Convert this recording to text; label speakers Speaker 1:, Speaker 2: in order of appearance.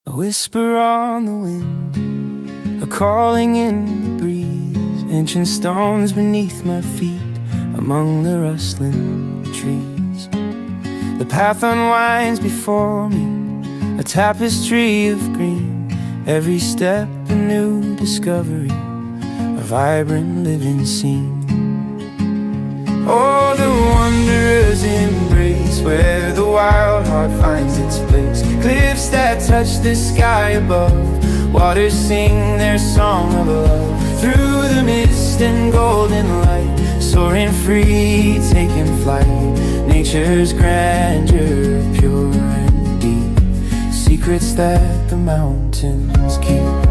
Speaker 1: A whisper on the wind, a calling in the breeze, inching stones beneath my feet among the rustling trees. The path unwinds before me, a tapestry of green, every step a new discovery, a vibrant living scene. Oh, the wanderer's embrace, where the wild heart finds its place. Cliffs that touch the sky above, waters sing their song of love. Through the mist and golden light, soaring free, taking flight. Nature's grandeur, pure and deep, secrets that the mountains keep.